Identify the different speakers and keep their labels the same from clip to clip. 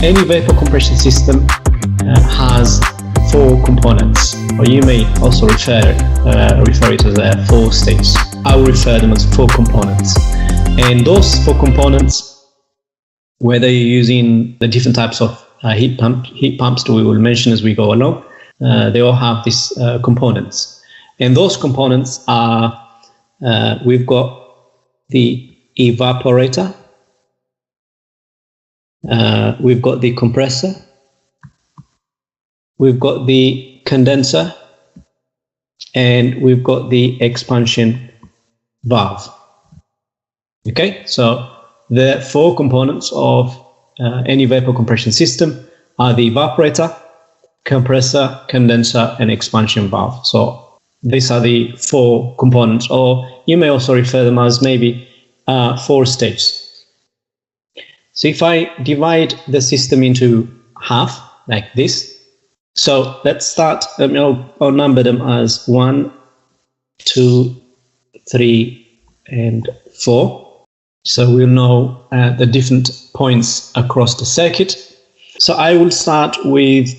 Speaker 1: Any vapor compression system has four components, or you may also refer it as four stages. I will refer them as four components. And those four components, whether you're using the different types of heat pumps that we will mention as we go along, they all have these components. And those components are, we've got the evaporator, we've got the compressor, we've got the condenser, and we've got the expansion valve. Okay, so the four components of any vapor compression system are the evaporator, compressor, condenser, and expansion valve. So these are the four components, or you may also refer them as maybe four stages. So if I divide the system into half, like this, so let's start, I'll number them as 1, 2, 3, and 4. So we'll know the different points across the circuit. So I will start with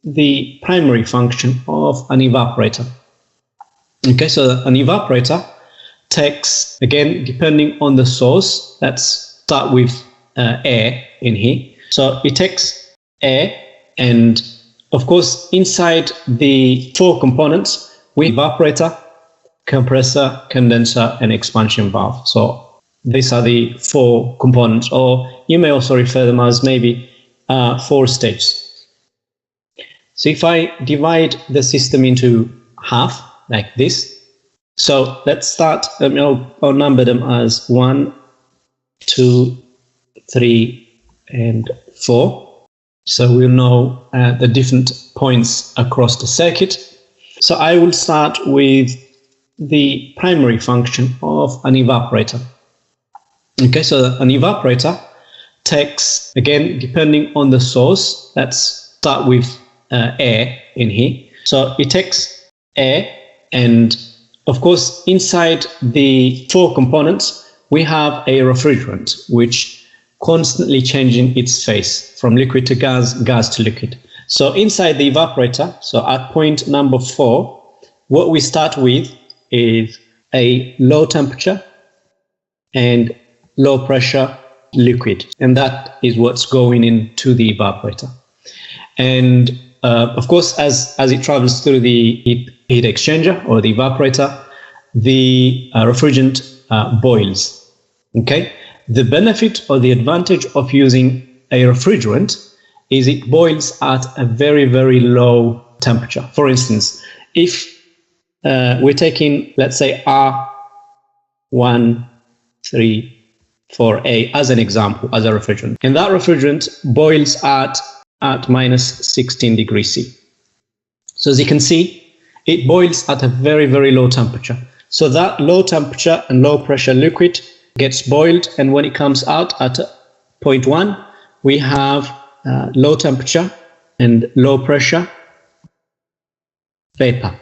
Speaker 1: the primary function of an evaporator. Okay, so an evaporator takes, again, depending on the source, let's start with air in here. So it takes air, and of course, inside the four components, we have evaporator, compressor, condenser, and expansion valve. So these are the four components, or you may also refer them as maybe four stages. So if I divide the system into half, like this, so let's start, I'll number them as 1, 2, 3, and 4. So we'll know the different points across the circuit. So I will start with the primary function of an evaporator. Okay, so an evaporator takes, again, depending on the source, let's start with air in here. So it takes air, and of course, inside the four components, we have a refrigerant, which constantly changing its phase from liquid to gas, gas to liquid. So inside the evaporator, so at point number 4, what we start with is a low temperature and low pressure liquid, and that is what's going into the evaporator. And of course, as it travels through the heat exchanger or the evaporator, the refrigerant boils. Okay, the benefit or the advantage of using a refrigerant is it boils at a very, very low temperature. For instance, if we're taking, let's say, R134A as an example, as a refrigerant, and that refrigerant boils at minus 16 degrees C. So as you can see, it boils at a very, very low temperature. So that low temperature and low pressure liquid gets boiled, and when it comes out at point 1, we have low temperature and low pressure vapor.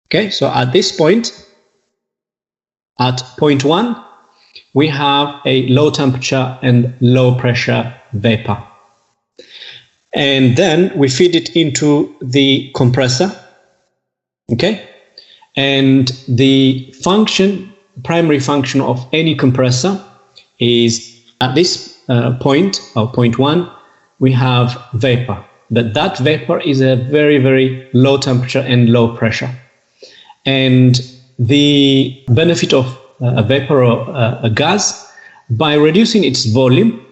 Speaker 1: Okay, so at this point, at point 1, we have a low temperature and low pressure vapor. And then we feed it into the compressor. Okay, and the primary function of any compressor is at this point, or point 1, we have vapor. But that vapor is a very, very low temperature and low pressure. And the benefit of a vapor or a gas, by reducing its volume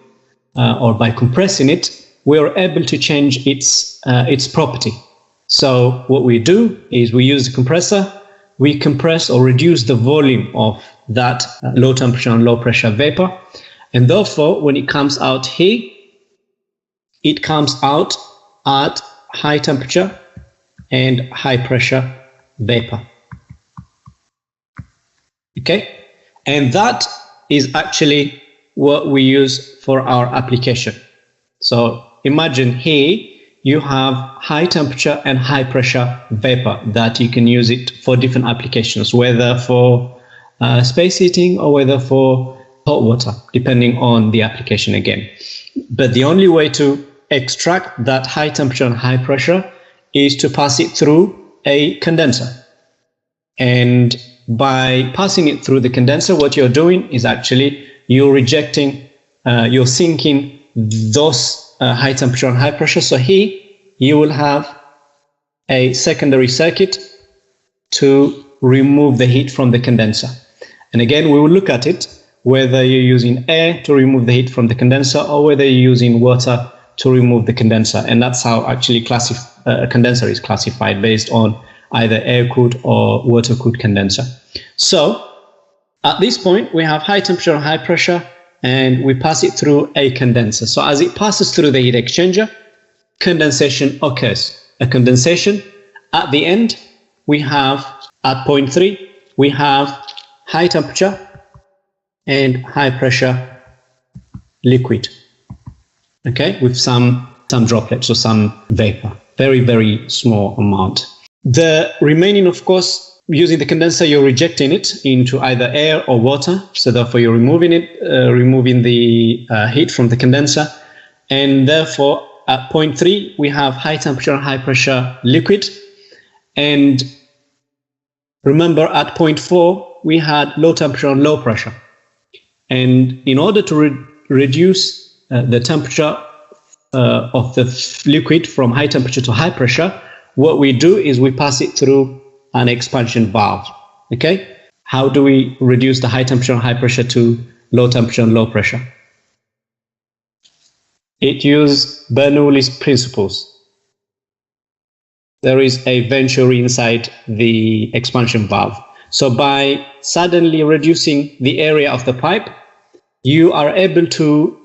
Speaker 1: or by compressing it, we are able to change its property. So what we do is we use the compressor, we compress or reduce the volume of that low temperature and low pressure vapor, and therefore when it comes out here, it comes out at high temperature and high pressure vapor. Okay, and that is actually what we use for our application. So imagine here you have high temperature and high pressure vapor that you can use it for different applications, whether for space heating or whether for hot water, depending on the application again. But the only way to extract that high temperature and high pressure is to pass it through a condenser. And by passing it through the condenser, what you're doing is actually you're rejecting, you're sinking those high temperature and high pressure. So here you will have a secondary circuit to remove the heat from the condenser. And again, we will look at it, whether you're using air to remove the heat from the condenser or whether you're using water to remove the condenser. And that's how actually a condenser is classified, based on either air-cooled or water-cooled condenser. So at this point, we have high temperature and high pressure, and we pass it through a condenser. So as it passes through the heat exchanger, condensation occurs. A condensation at the end, we have at point 3, we have high temperature and high pressure liquid, okay, with some droplets or some vapor, very, very small amount. The remaining, of course, using the condenser, you're rejecting it into either air or water. So therefore, you're removing it, removing the heat from the condenser. And therefore, at point 3, we have high temperature and high pressure liquid. And remember, at point 4, we had low temperature and low pressure. And in order to reduce the temperature of the liquid from high temperature to high pressure, what we do is we pass it through an expansion valve. Okay? How do we reduce the high temperature and high pressure to low temperature and low pressure? It uses Bernoulli's principles. There is a venturi inside the expansion valve. So by suddenly reducing the area of the pipe, you are able to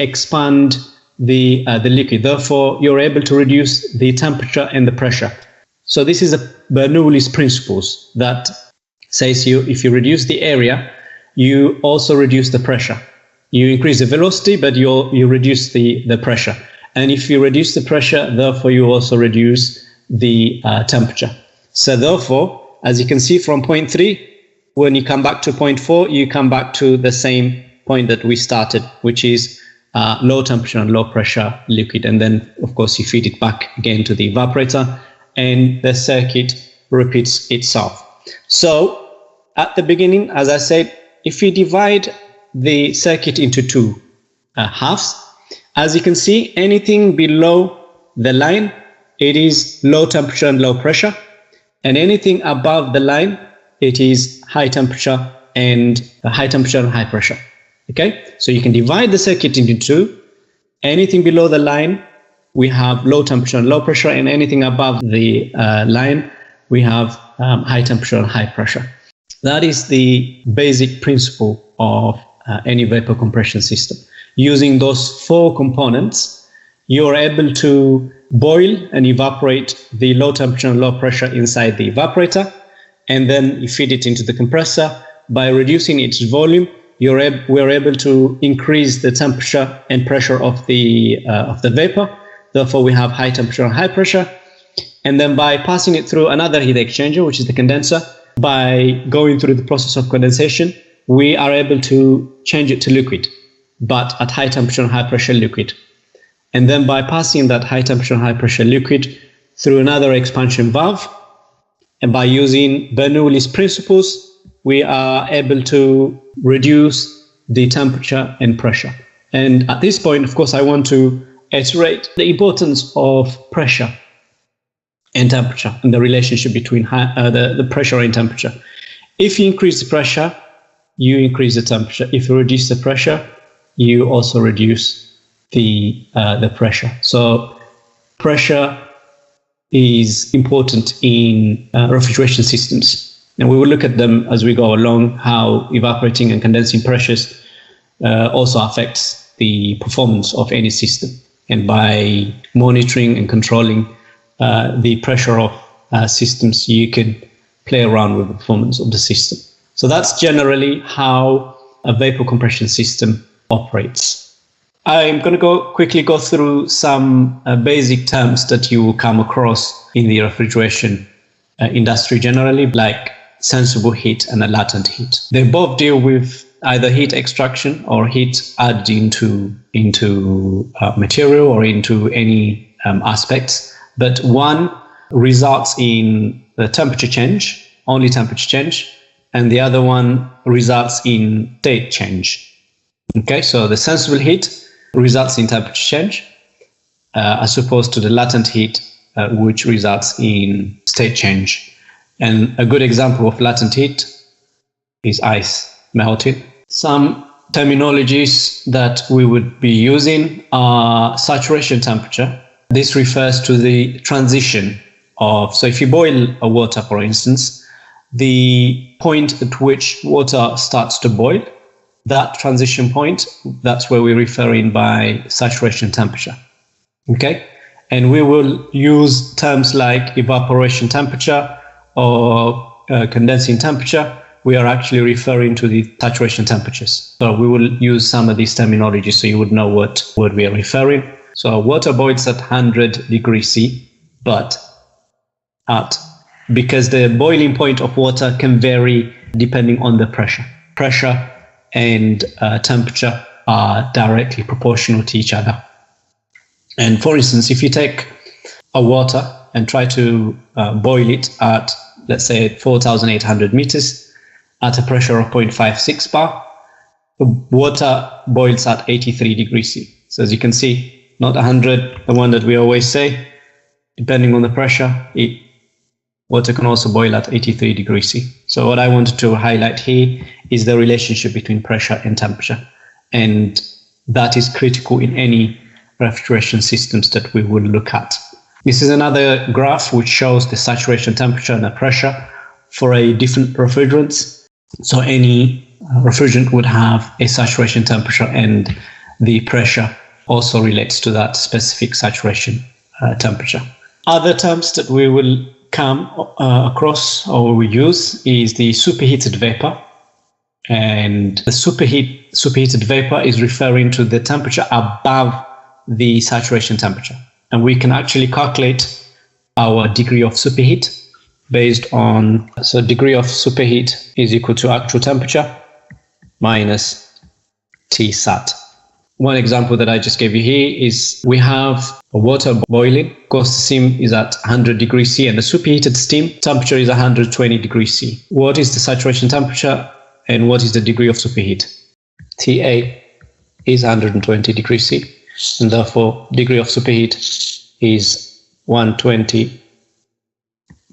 Speaker 1: expand the liquid. Therefore, you're able to reduce the temperature and the pressure. So this is a Bernoulli's principles that says if you reduce the area, you also reduce the pressure. You increase the velocity, but you reduce the pressure. And if you reduce the pressure, therefore you also reduce the temperature. So therefore, as you can see from point 3, when you come back to point 4, you come back to the same point that we started, which is low temperature and low pressure liquid. And then, of course, you feed it back again to the evaporator, and the circuit repeats itself. So at the beginning, as I said, if you divide the circuit into two halves, as you can see, anything below the line, it is low temperature and low pressure. And anything above the line, it is high temperature and high pressure. Okay, so you can divide the circuit into two. Anything below the line, we have low temperature and low pressure, and anything above the line, we have high temperature and high pressure. That is the basic principle of any vapor compression system. Using those 4 components, you're able to boil and evaporate the low temperature and low pressure inside the evaporator, and then you feed it into the compressor. By reducing its volume, we're able to increase the temperature and pressure of the vapor. Therefore, we have high temperature and high pressure. And then by passing it through another heat exchanger, which is the condenser, by going through the process of condensation, we are able to change it to liquid, but at high temperature and high pressure liquid. And then by passing that high temperature and high pressure liquid through another expansion valve, and by using Bernoulli's principles, we are able to reduce the temperature and pressure. And at this point, of course, I want to iterate the importance of pressure and temperature and the relationship between the pressure and temperature. If you increase the pressure, you increase the temperature. If you reduce the pressure, you also reduce the pressure. So pressure is important in refrigeration systems. And we will look at them as we go along, how evaporating and condensing pressures also affects the performance of any system. And by monitoring and controlling the pressure of systems, you can play around with the performance of the system. So that's generally how a vapor compression system operates. I'm going to quickly go through some basic terms that you will come across in the refrigeration industry generally, like sensible heat and a latent heat. They both deal with either heat extraction or heat added into material or into any aspects. But one results in the temperature change, only temperature change, and the other one results in state change. Okay, so the sensible heat results in temperature change, as opposed to the latent heat, which results in state change. And a good example of latent heat is ice melting. Some terminologies that we would be using are saturation temperature. This refers to the transition of, so if you boil a water, for instance, the point at which water starts to boil, that transition point, that's where we're referring by saturation temperature. Okay? And we will use terms like evaporation temperature or condensing temperature. We are actually referring to the saturation temperatures. So we will use some of these terminologies so you would know what we are referring. So water boils at 100 degrees C, but because the boiling point of water can vary depending on the pressure. Pressure and temperature are directly proportional to each other. And for instance, if you take a water and try to boil it at, let's say, 4,800 meters at a pressure of 0.56 bar, the water boils at 83 degrees C. So as you can see, not 100, the one that we always say, depending on the pressure, water can also boil at 83 degrees C. So what I wanted to highlight here is the relationship between pressure and temperature. And that is critical in any refrigeration systems that we will look at. This is another graph which shows the saturation temperature and the pressure for a different refrigerants. So any refrigerant would have a saturation temperature, and the pressure also relates to that specific saturation temperature. Other terms that we will come across or we use is the superheated vapor. And the superheated vapor is referring to the temperature above the saturation temperature. And we can actually calculate our degree of superheat based on, so degree of superheat is equal to actual temperature minus Tsat. One example that I just gave you here is we have a water boiling. Of course, the steam is at 100 degrees C and the superheated steam temperature is 120 degrees C. What is the saturation temperature and what is the degree of superheat? TA is 120 degrees C, and therefore degree of superheat is 120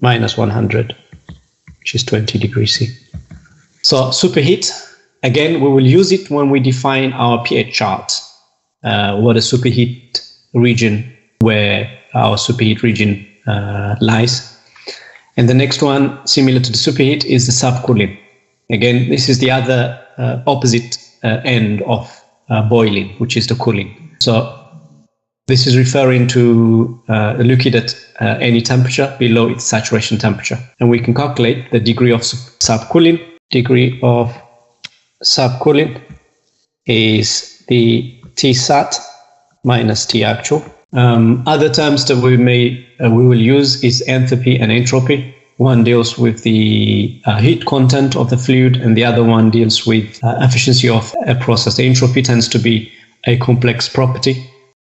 Speaker 1: minus 100, which is 20 degrees C. So superheat, again, we will use it when we define our pH chart, what a superheat region, where our superheat region lies. And the next one, similar to the superheat, is the subcooling. Again, this is the other opposite end of boiling, which is the cooling. So this is referring to a liquid at any temperature below its saturation temperature. And we can calculate the degree of subcooling. Degree of subcooling is the Tsat minus T actual. Other terms that we will use is enthalpy and entropy. One deals with the heat content of the fluid, and the other one deals with efficiency of a process. The entropy tends to be a complex property,